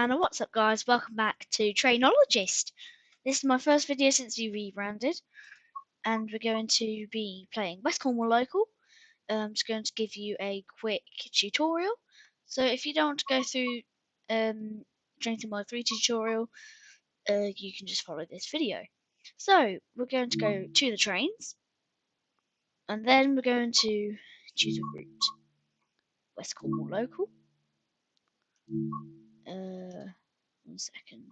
And what's up, guys? Welcome back to Trainologist. This is my first video since we rebranded, and we're going to be playing West Cornwall local. I'm just going to give you a quick tutorial. So if you don't want to go through Train Mode 3 tutorial, you can just follow this video. So we're going to go to the trains, and then we're going to choose a route. West Cornwall local. 1 second.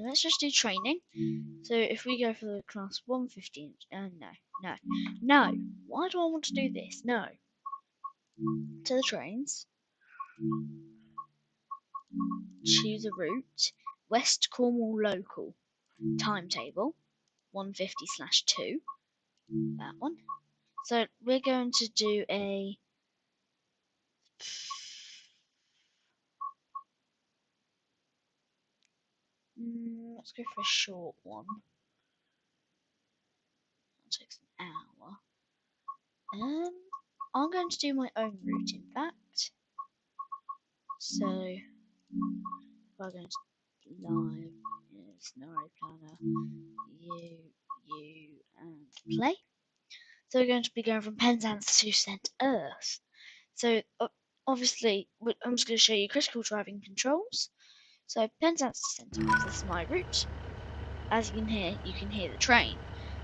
Let's just do training. So if we go for the class 115, no. Why do I want to do this? No. To the trains. Choose a route. West Cornwall local. Timetable 150/2. That one. So we're going to do a let's go for a short one. That takes an hour. I'm going to do my own route, in fact. So we're going to live scenario planner, you and play. So we're going to be going from Penzance to St. Earth. So obviously I'm just going to show you critical driving controls. So Penzance to St. Earth, this is my route. As you can hear the train.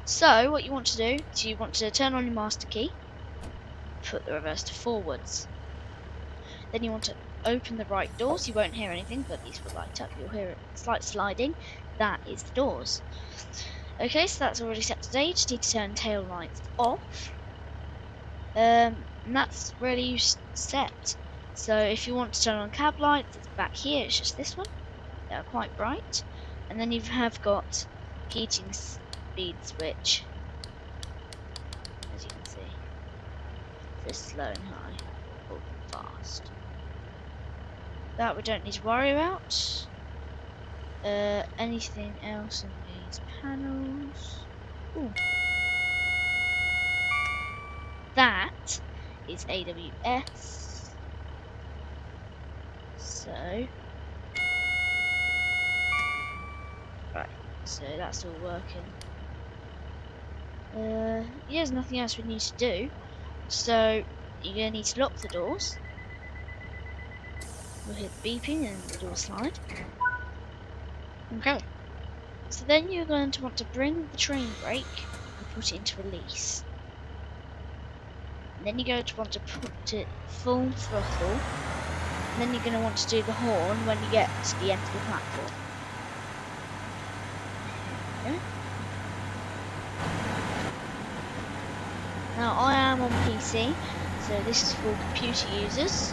So what you want to do is you want to turn on your master key, put the reverse to forwards. Then you want to open the right doors. You won't hear anything, but these will light up. You'll hear a slight sliding. That is the doors. Okay, so that's already set today. You just need to turn tail lights off. And that's really set. So if you want to turn on cab lights, it's back here. It's just this one. They are quite bright. And then you have got heating speed switch. As you can see. This slow and high. Or fast. That we don't need to worry about. Anything else in these panels? Ooh. That is AWS. So right, so that's all working. Yeah, there's nothing else we need to do. So you're gonna need to lock the doors. We'll hit beeping and the door slide. Okay. So then you're going to want to bring the train brake and put it into release. And then you're going to want to put it full throttle. And then you're going to want to do the horn when you get to the end of the platform. Okay. Now I am on PC, so this is for computer users.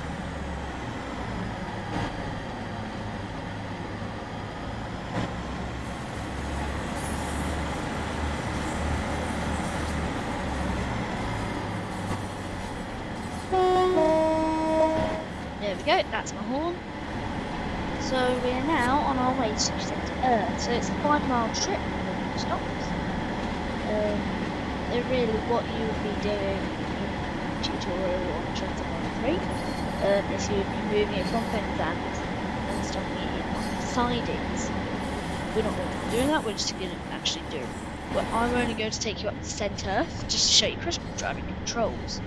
There we go, that's my horn. So we're now on our way to St. Earth. So it's a 5-mile trip with stops. Really what you would be doing in the tutorial on Train 3 is you would be moving it from Penzance and stopping it on the sidings. We're not going to be doing that, we're just going to actually do it. Well, I'm only going to take you up to St. Earth just to show you critical driving controls.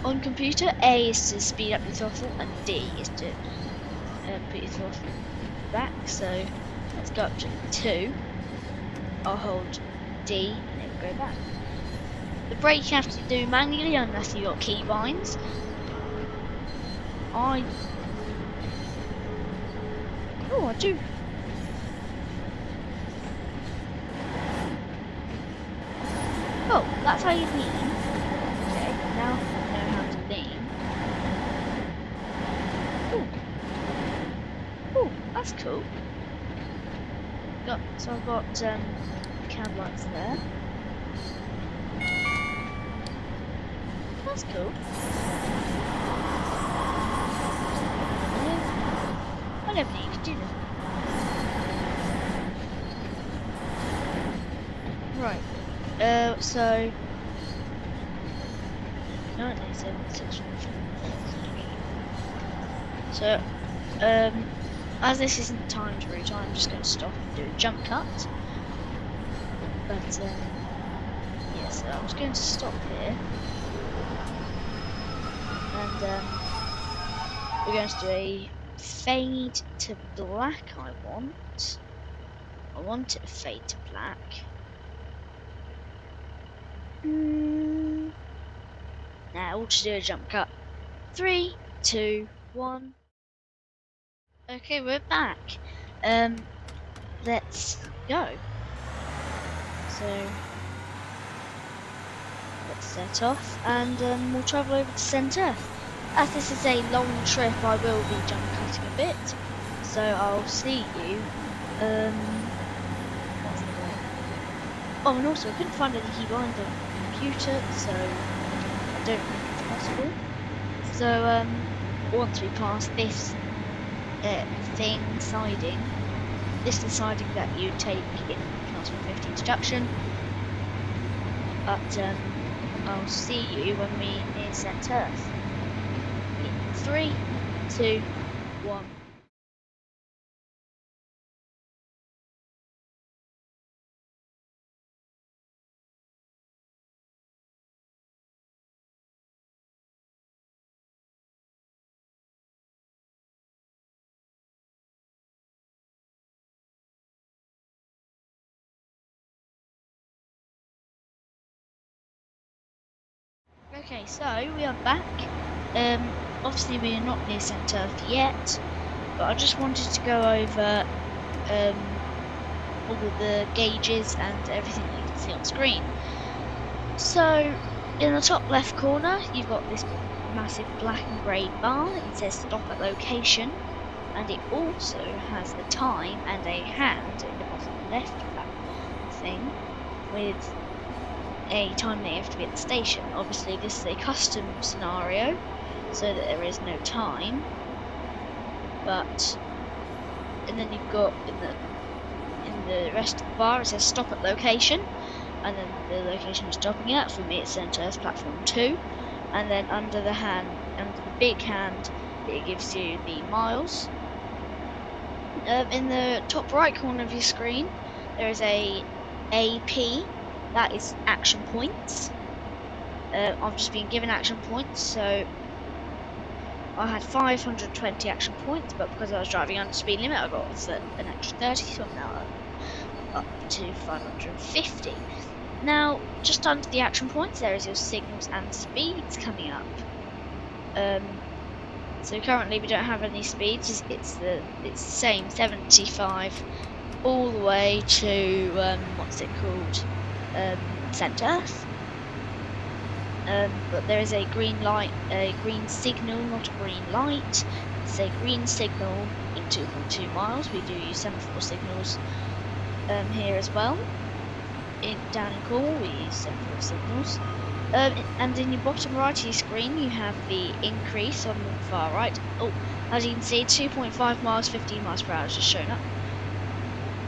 On computer, A is to speed up your throttle and D is to put your throttle back. So let's go up to 2. I'll hold D and it will go back. The brake you have to do manually unless you've got key binds. I do. Oh, that's how you lean. Okay, now I know how to lean. Ooh, that's cool. So I've got cab lights there. That's cool. I never knew you could do that. Right. So currently 7650. So, as this isn't timed route, I'm just going to stop and do a jump cut. But, yeah, so I'm just going to stop here. And, we're going to do a fade to black, I want it to fade to black. Now we'll just do a jump cut. 3, 2, 1. Okay, we're back. Let's go. So let's set off and we'll travel over to St. Earth. As this is a long trip, I will be jump cutting a bit. So I'll see you. What's the way? Oh, and also I couldn't find any key behind the computer, so I don't think it's possible. So once we pass this siding, this is the siding that you take in class 150 introduction. But I'll see you when we near St. Earth. In 3, 2, 1. Okay, so we are back. Obviously we are not near St. Earth yet, but I just wanted to go over all of the gauges and everything that you can see on screen. So in the top left corner you've got this massive black and grey bar. It says stop at location, and it also has a time and a hand in the bottom left of that thing with a time that you have to be at the station. Obviously this is a custom scenario so that there is no time, but and then you've got in the rest of the bar it says stop at location, and then the location you're stopping at, for me it's St. Earth platform 2, and then under the big hand it gives you the miles. In the top right corner of your screen there is a AP, that is action points. I've just been given action points, so I had 520 action points, but because I was driving under speed limit I got an extra 30, so I'm now up to 550. Now, just under the action points there is your signals and speeds coming up. So currently we don't have any speeds, it's the same 75 all the way to what's it called? St. Earth. But there is a green light, a green signal, not a green light. It's a green signal in 2.2 miles. We do use semaphore signals here as well. Down in Cornwall we use semaphore signals. And in your bottom right of your screen you have the increase on the far right. Oh, as you can see, 2.5 miles, 15 miles per hour is just shown up.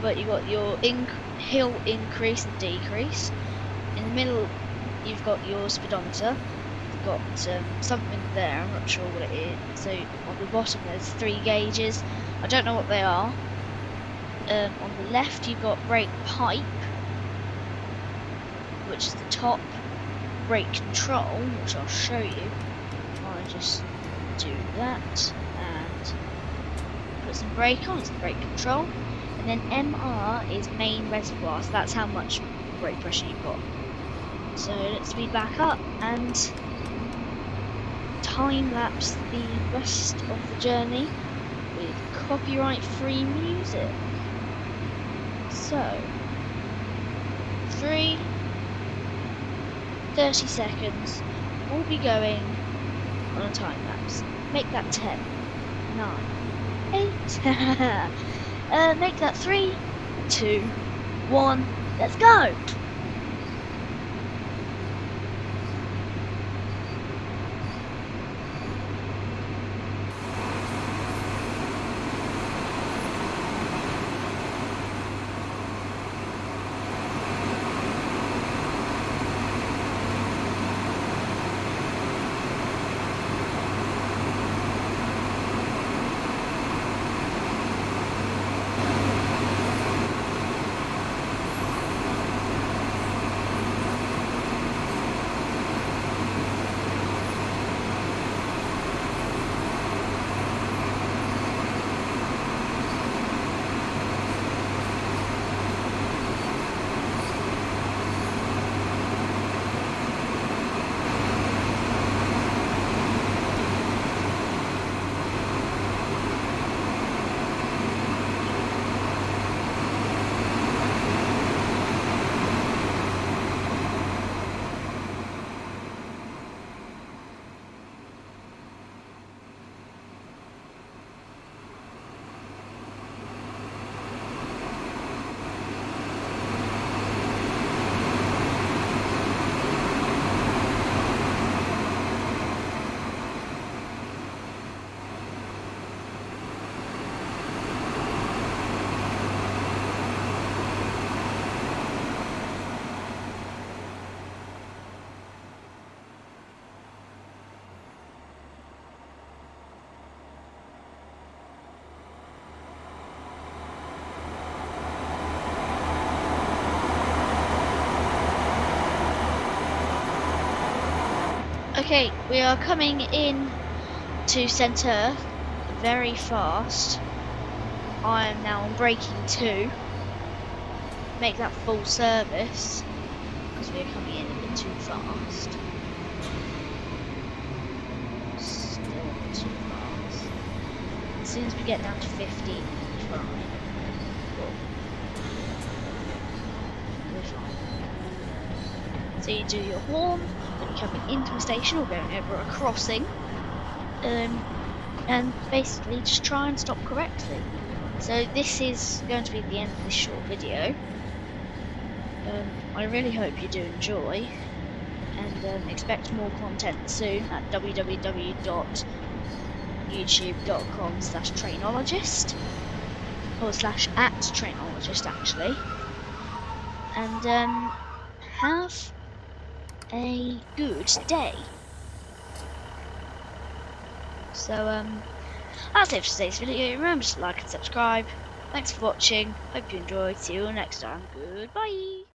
But you've got your hill increase and decrease. In the middle you've got your speedometer. You've got something there, I'm not sure what it is. So on the bottom there's 3 gauges. I don't know what they are. On the left you've got brake pipe, which is the top. Brake control, which I'll show you. I just do that and put some brake on, it's the brake control. And then MR is main reservoir, so that's how much brake pressure you've got. So let's speed back up and time lapse the rest of the journey with copyright free music. So 30 seconds, we'll be going on a time lapse. Make that 10, 9, 8, make that 3, 2, 1, let's go! Okay, we are coming in to St. Earth very fast. I am now on braking 2. Make that full service because we are coming in a bit too fast. Still a bit too fast. As soon as we get down to 15, we'll be fine. Well, we're fine. So you do your horn when you're coming into a station or going over a crossing. And basically just try and stop correctly. So this is going to be the end of this short video. I really hope you do enjoy, and expect more content soon at www.youtube.com/Trainologist or /@Trainologist actually. And have a good day. So that's it for today's video. Remember to like and subscribe. Thanks for watching. Hope you enjoyed. See you next time. Goodbye.